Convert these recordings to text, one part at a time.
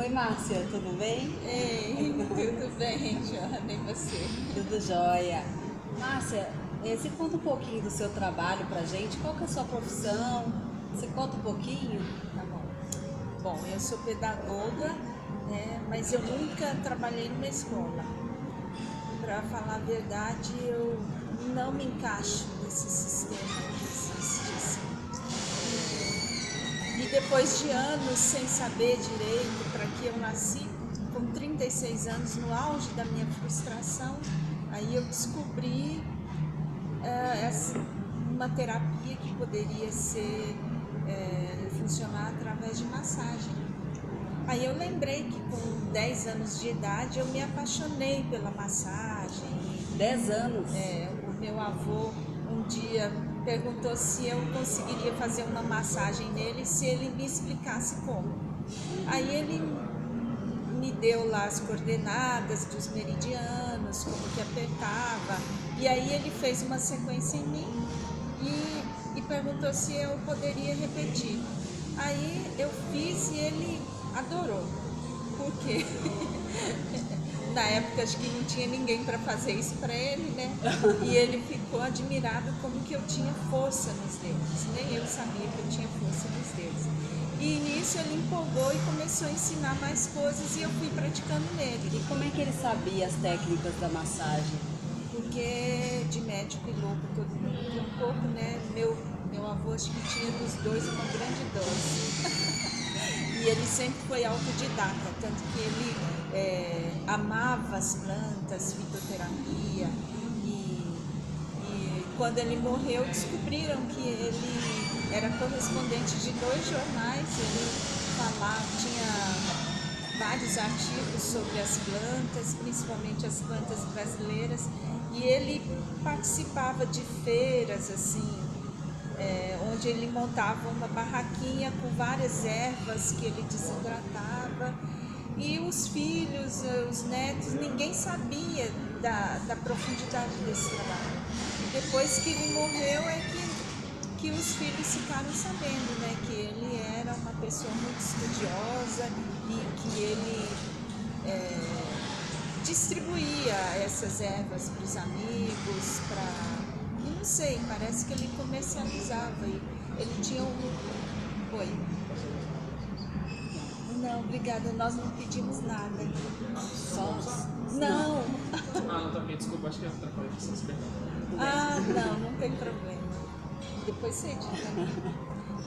Oi, Márcia, tudo bem? Ei, tudo bem, Joana, e você? Tudo jóia. Márcia, você conta um pouquinho do seu trabalho pra gente? Qual que é a sua profissão? Você conta um pouquinho? Tá bom. Bom, eu sou pedagoga, né, mas eu nunca trabalhei numa escola. Para falar a verdade, eu não me encaixo nesse sistema que existe, assim. E depois de anos sem saber direito para que eu nasci, com 36 anos, no auge da minha frustração, aí eu descobri uma terapia que poderia funcionar através de massagem. Aí eu lembrei que com 10 anos de idade eu me apaixonei pela massagem. 10 anos? O meu avô um dia perguntou se eu conseguiria fazer uma massagem nele se ele me explicasse como. Aí ele me deu lá as coordenadas dos meridianos, como que apertava, e aí ele fez uma sequência em mim e perguntou se eu poderia repetir. Aí eu fiz e ele adorou, porque na época acho que não tinha ninguém para fazer isso para ele, né? E ele ficou admirado como que eu tinha força nos dedos, nem eu sabia que eu tinha força nos dedos. E nisso ele empolgou e começou a ensinar mais coisas e eu fui praticando nele. E como é que ele sabia as técnicas da massagem? Porque de médico e louco todo mundo tem um pouco, né? Meu avô acho que tinha dos dois uma grande dose. E ele sempre foi autodidata, tanto que ele amava as plantas, fitoterapia. E quando ele morreu, descobriram que ele era correspondente de 2 jornais. Ele tinha vários artigos sobre as plantas, principalmente as plantas brasileiras. E ele participava de feiras, assim, onde ele montava uma barraquinha com várias ervas que ele desidratava, e os filhos, os netos, ninguém sabia da profundidade desse trabalho. E depois que ele morreu que os filhos ficaram sabendo, né, que ele era uma pessoa muito estudiosa e que ele distribuía essas ervas para os amigos, não sei, parece que ele comercializava. Ele tinha Oi. Não, obrigada, nós não pedimos nada. Sons? Não. Não, também, desculpa, acho que eu atrapalhei vocês, perdão. Não tem problema. Depois você edita.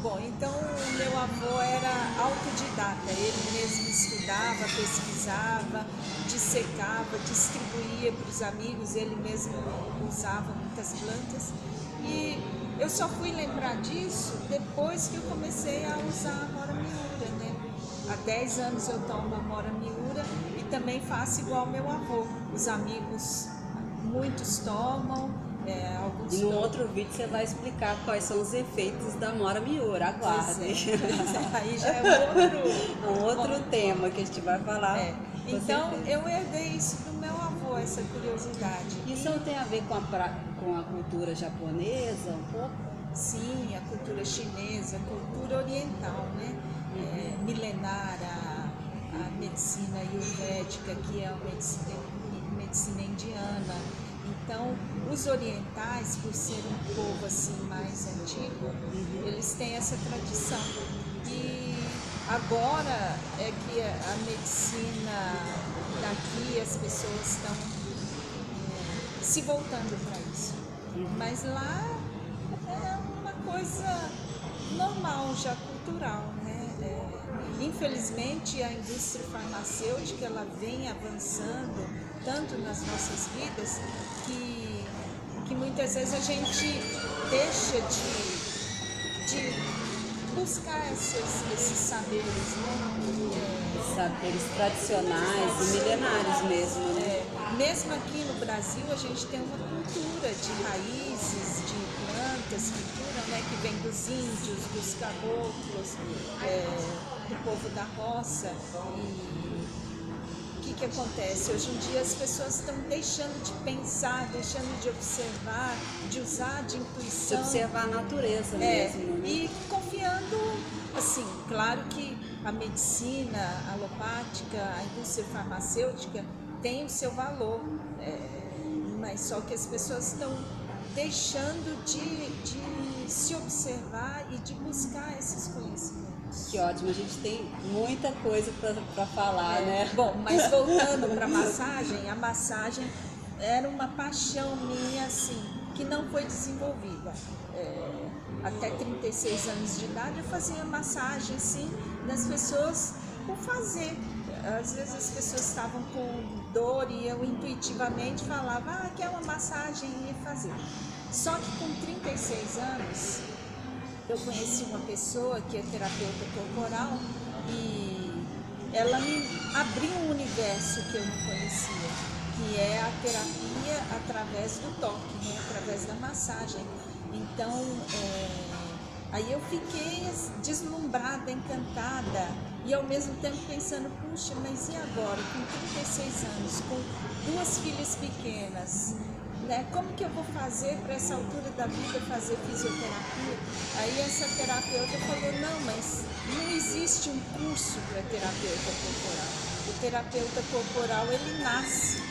Bom, então o meu avô era autodidata, ele mesmo estudava, pesquisava, dissecava, distribuía para os amigos, ele mesmo usava muitas plantas. E eu só fui lembrar disso depois que eu comecei a usar a Amora Miura, né? Há 10 anos eu tomo a Amora Miura e também faço igual meu avô. Os amigos, muitos tomam. Alguns E no outro vídeo você vai explicar quais são os efeitos da Amora Miura, aguarde. Aí já é um outro tema que a gente vai falar. Então eu herdei isso do meu avô, essa curiosidade. Isso não tem a ver com a cultura japonesa um pouco? Sim, a cultura chinesa, a cultura oriental, né? Milenar, a medicina ayurvédica, que é a medicina indiana. Então, os orientais, por ser um povo assim mais antigo, eles têm essa tradição. E agora é que a medicina daqui, as pessoas estão se voltando para isso. Mas lá é uma coisa normal, já cultural, né? Infelizmente, a indústria farmacêutica ela vem avançando tanto nas nossas vidas que muitas vezes a gente deixa de buscar esses saberes, né? Saberes tradicionais e milenares mesmo, né? Mesmo aqui no Brasil a gente tem uma cultura de raízes, de plantas que curam, né? Que vem dos índios, dos caboclos, do povo da roça. E o que acontece? Hoje em dia as pessoas estão deixando de pensar, deixando de observar, de usar de intuição. De observar a natureza mesmo, né? E confiando, assim, claro que a medicina alopática, a indústria farmacêutica tem o seu valor, mas só que as pessoas estão deixando de se observar e de buscar esses conhecimentos. Que ótimo, a gente tem muita coisa para falar, né? Bom, mas voltando para a massagem era uma paixão minha, assim, que não foi desenvolvida. Até 36 anos de idade eu fazia massagem, assim, das pessoas por fazer. Às vezes as pessoas estavam com dor e eu intuitivamente falava, quer uma massagem e ia fazer. Só que com 36 anos eu conheci uma pessoa que é terapeuta corporal e ela me abriu um universo que eu não conhecia, que é a terapia através do toque, né? Através da massagem. Então, aí eu fiquei deslumbrada, encantada e ao mesmo tempo pensando, puxa, mas e agora, com 36 anos, com 2 filhas pequenas, né? Como que eu vou fazer para essa altura da vida fazer fisioterapia? Aí essa terapeuta falou, não, mas não existe um curso para terapeuta corporal. O terapeuta corporal, ele nasce.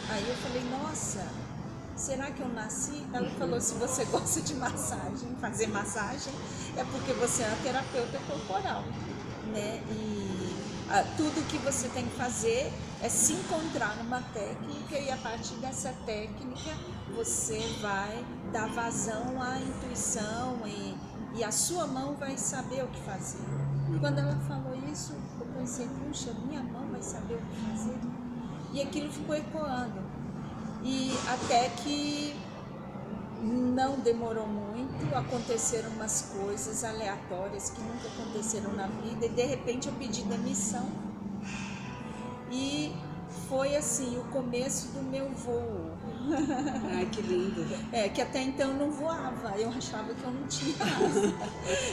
Aí eu falei, nossa, será que eu nasci? Ela falou, se você gosta de massagem, fazer massagem, é porque você é uma terapeuta corporal, né? E tudo que você tem que fazer é se encontrar numa técnica e a partir dessa técnica você vai dar vazão à intuição e a sua mão vai saber o que fazer. Quando ela falou isso, eu pensei, puxa, minha mão vai saber o que fazer? E aquilo ficou ecoando. E até que não demorou muito, aconteceram umas coisas aleatórias que nunca aconteceram na vida e de repente eu pedi demissão. E foi assim, o começo do meu voo. Ai, que lindo. Que até então eu não voava, eu achava que eu não tinha asa.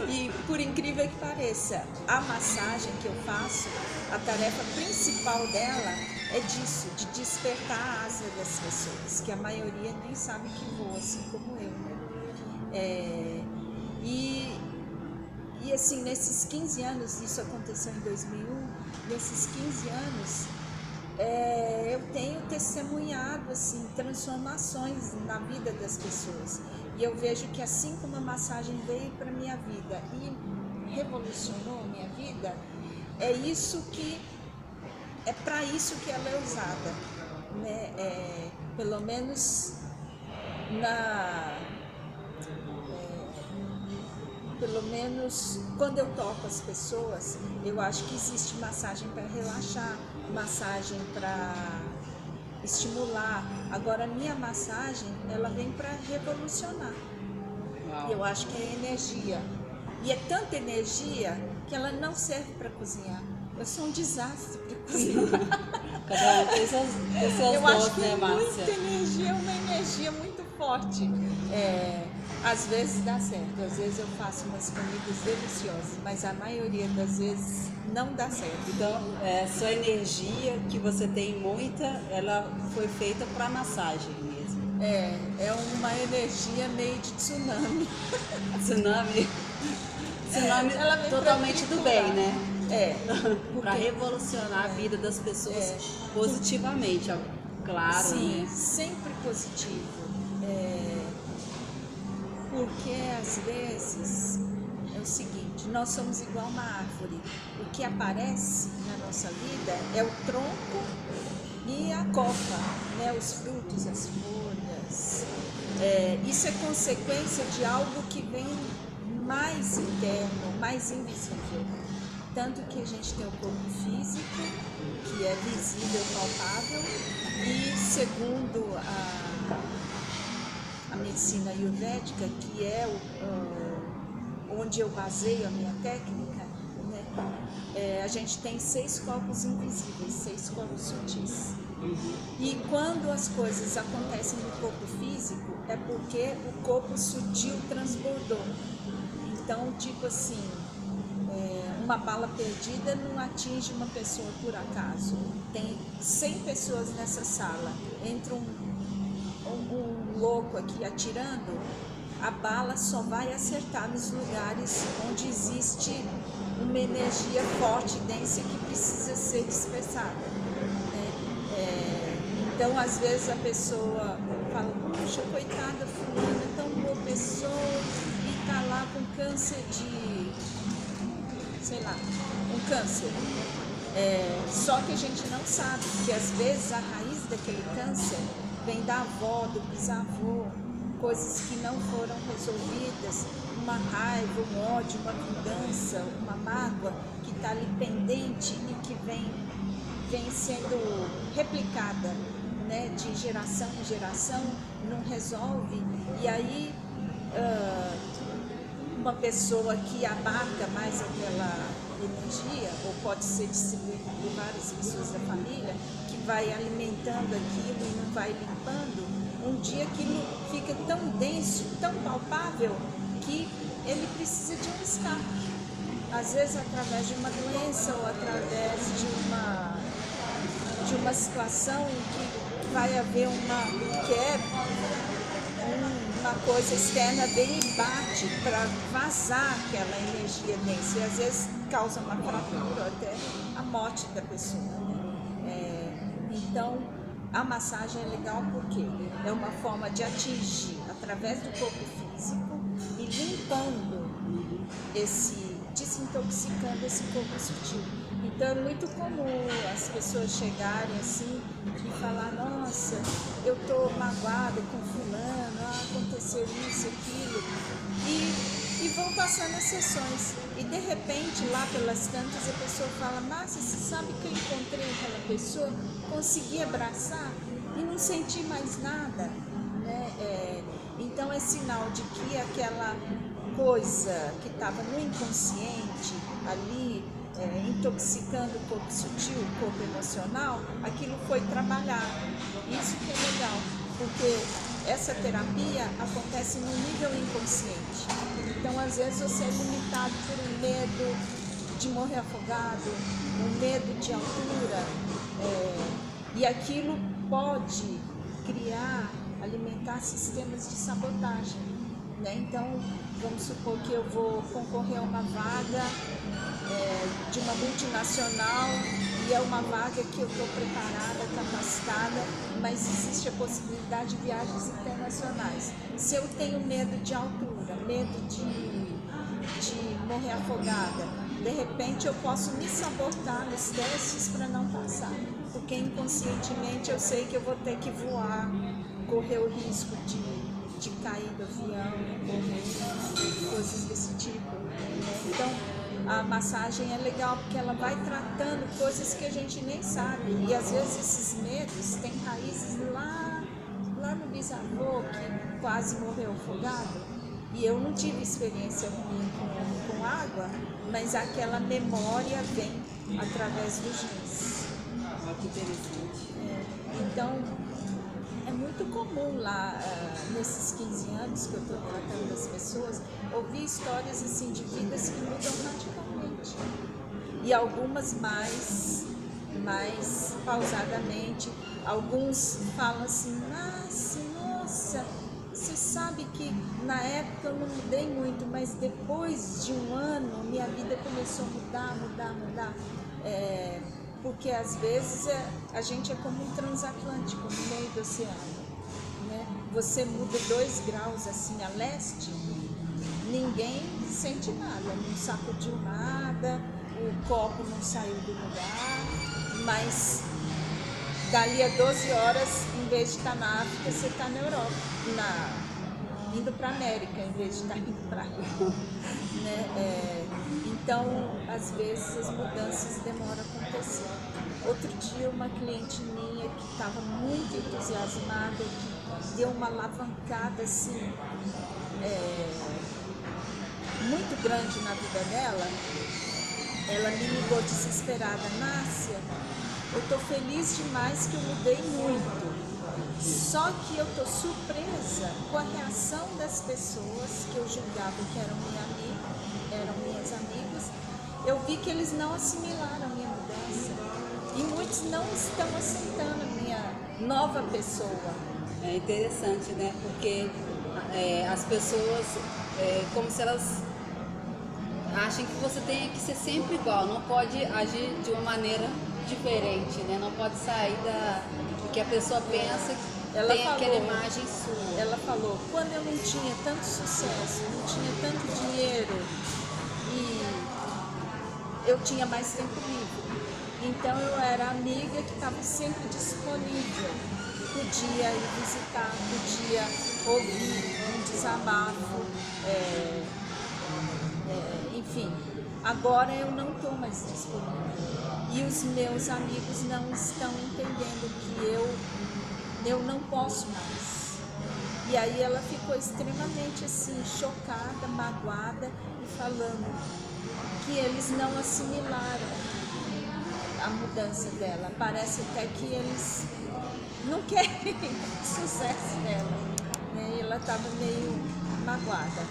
E por incrível que pareça, a massagem que eu faço, a tarefa principal dela é disso, de despertar a asa das pessoas, que a maioria nem sabe que voa, assim como eu, né? E assim, nesses 15 anos, isso aconteceu em 2001, nesses 15 anos, eu tenho testemunhado assim, transformações na vida das pessoas. E eu vejo que assim como a massagem veio para a minha vida e revolucionou a minha vida, é para isso que ela é usada, né? Pelo menos quando eu toco as pessoas, eu acho que existe massagem para relaxar, massagem para estimular. Agora a minha massagem, ela vem para revolucionar. Uau. Eu acho que é energia. E é tanta energia que ela não serve para cozinhar. Eu sou um desastre para cozinhar. Cada um tem seus Eu dons, acho que né, Márcia? muita energia é uma energia muito forte. Às vezes dá certo, às vezes eu faço umas comidas deliciosas, mas a maioria das vezes não dá certo. Então, sua energia, que você tem muita, ela foi feita para massagem mesmo. É uma energia meio de tsunami. Tsunami Ela vem totalmente pra do bem, né? Para porque- revolucionar a vida das pessoas positivamente, claro, Sim, né? sempre positivo. Porque às vezes é o seguinte, nós somos igual uma árvore. O que aparece na nossa vida é o tronco e a copa, né? Os frutos, as folhas. Isso é consequência de algo que vem mais interno, mais invisível. Tanto que a gente tem o corpo físico, que é visível, palpável, e segundo a medicina ayurvédica, que é onde eu baseio a minha técnica, né? A gente tem 6 corpos invisíveis, 6 corpos sutis. E quando as coisas acontecem no corpo físico, é porque o corpo sutil transbordou. Então, tipo assim, uma bala perdida não atinge uma pessoa por acaso. Tem 100 pessoas nessa sala, entra um louco aqui atirando, a bala só vai acertar nos lugares onde existe uma energia forte, densa, que precisa ser dispersada, né? Então, às vezes a pessoa fala, puxa, coitada fulana, tão boa pessoa, e tá lá com câncer de, sei lá, um câncer. Só que a gente não sabe que às vezes a raiz daquele câncer vem da avó, do bisavô, coisas que não foram resolvidas, uma raiva, um ódio, uma vingança, uma mágoa que está ali pendente e que vem sendo replicada, né, de geração em geração, não resolve. E aí uma pessoa que abarca mais aquela energia, ou pode ser distribuído por várias pessoas da família, que vai alimentando aquilo e não vai limpando, um dia aquilo fica tão denso, tão palpável, que ele precisa de um escape. Às vezes através de uma doença ou através de uma situação que vai haver uma coisa externa vem e bate para vazar aquela energia densa e às vezes causa uma fratura, até a morte da pessoa, né? Então a massagem é legal porque é uma forma de atingir através do corpo físico e limpando desintoxicando esse corpo sutil. Então é muito comum as pessoas chegarem assim e falar, nossa, eu tô magoada com fulano, aconteceu isso, aquilo, e vão passando as sessões. E de repente, lá pelas tantas, a pessoa fala, Márcia, você sabe que eu encontrei aquela pessoa, consegui abraçar e não senti mais nada, né? Então é sinal de que aquela coisa que estava no inconsciente ali, intoxicando o corpo sutil, o corpo emocional, aquilo foi trabalhado. Isso que é legal, porque essa terapia acontece no nível inconsciente. Então, às vezes, você é limitado por um medo de morrer afogado, um medo de altura, e aquilo pode alimentar sistemas de sabotagem, né? Então, vamos supor que eu vou concorrer a uma vaga de uma multinacional e é uma vaga que eu estou preparada, capacitada, mas existe a possibilidade de viagens internacionais. Se eu tenho medo de altura, medo de morrer afogada, de repente eu posso me sabotar nos testes para não passar, porque inconscientemente eu sei que eu vou ter que voar, correr o risco de cair do avião, morrer, coisas desse tipo. Então, a massagem é legal porque ela vai tratando coisas que a gente nem sabe. E às vezes esses medos têm raízes lá no bisavô que quase morreu afogado. E eu não tive experiência ruim com água, mas aquela memória vem através dos genes. Que interessante. Então, é muito comum lá, nesses 15 anos que eu estou tratando das pessoas, ouvir histórias assim de vidas que mudam radicalmente. E algumas mais pausadamente. Alguns falam assim, nossa, você sabe que na época eu não mudei muito, mas depois de um ano minha vida começou a mudar. Porque às vezes a gente é como um transatlântico no meio do oceano, né? Você muda 2 graus assim a leste, ninguém sente nada, não sacudiu nada, o copo não saiu do lugar, mas dali a 12 horas, em vez de estar na África, você está na Europa, indo para a América, em vez de estar indo para né? Então, às vezes, as mudanças demoram a acontecer. Outro dia, uma cliente minha que estava muito entusiasmada, que deu uma alavancada assim, muito grande na vida dela, ela me ligou desesperada, Márcia, eu estou feliz demais que eu mudei muito. Só que eu estou surpresa com a reação das pessoas que eu julgava que eram minhas amigas. Eu vi que eles não assimilaram a minha mudança. E muitos não estão aceitando a minha nova pessoa. É interessante, né? Porque as pessoas, como se elas acham que você tem que ser sempre igual, não pode agir de uma maneira diferente, né? Não pode sair do que a pessoa pensa, que Ela tem falou. aquela imagem sua. Ela falou, quando eu não tinha tanto sucesso, não tinha tanto dinheiro e eu tinha mais tempo livre. Então eu era a amiga que estava sempre disponível. Podia ir visitar, podia ouvir um desabafo, enfim. Agora eu não estou mais disponível. E os meus amigos não estão entendendo que eu não posso mais. E aí ela ficou extremamente assim, chocada, magoada e falando que eles não assimilaram a mudança dela. Parece até que eles não querem o sucesso dela. Né? E ela estava meio magoada.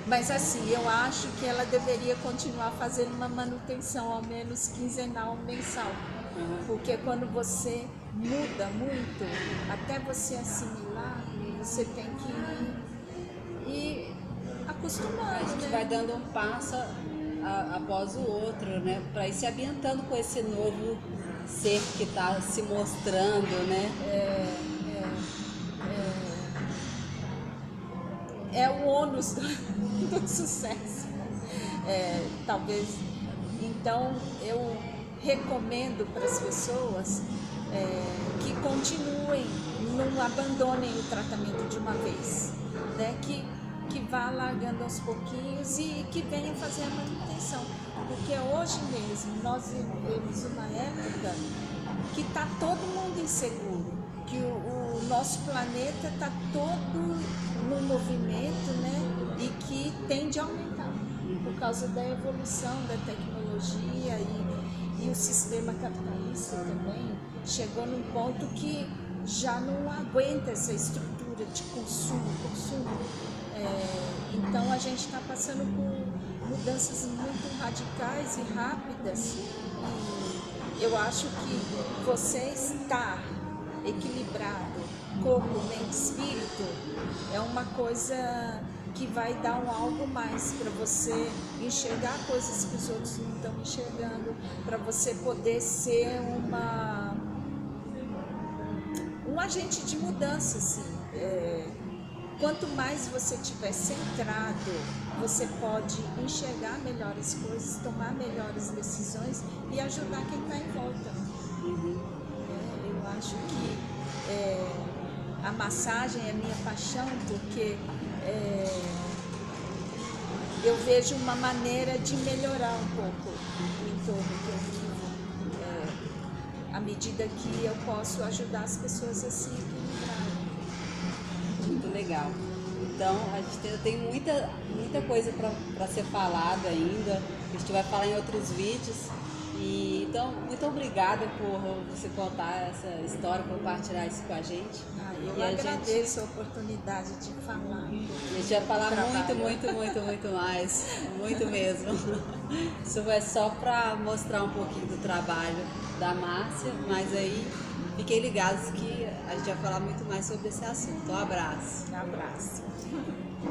Mas assim, eu acho que ela deveria continuar fazendo uma manutenção, ao menos quinzenal, mensal. Porque quando você muda muito, até você assimilar, você tem que ir acostumando. A gente vai dando um passo após o outro, né? Para ir se ambientando com esse novo ser que está se mostrando, né? É o ônus do sucesso. Talvez. Então, eu recomendo para as pessoas que continuem, não abandonem o tratamento de uma vez, né? Que vá largando aos pouquinhos e que venham fazer a manutenção. Porque hoje mesmo nós vivemos uma época que está todo mundo inseguro, que o nosso planeta está todo no movimento, né? E que tende a aumentar por causa da evolução da tecnologia e o sistema capitalista também chegou num ponto que já não aguenta essa estrutura de consumo. Então a gente está passando por mudanças muito radicais e rápidas. E eu acho que você estar equilibrado, corpo, mente, espírito, é uma coisa que vai dar algo mais para você enxergar coisas que os outros não estão enxergando, para você poder ser um agente de mudança, assim. Quanto mais você estiver centrado, você pode enxergar melhor as coisas, tomar melhores decisões e ajudar quem está em volta. Eu acho que a massagem é minha paixão, porque eu vejo uma maneira de melhorar um pouco o entorno que eu vivo, à medida que eu posso ajudar as pessoas a se equilibrarem. Muito legal. Então, a gente tem muita coisa para ser falada ainda. A gente vai falar em outros vídeos. Então, muito obrigada por você contar essa história, compartilhar isso com a gente. Eu agradeço a oportunidade de falar. A gente vai falar muito mais, muito mesmo. Isso é só para mostrar um pouquinho do trabalho da Márcia, mas aí fiquem ligados que a gente vai falar muito mais sobre esse assunto. Um abraço. Um abraço.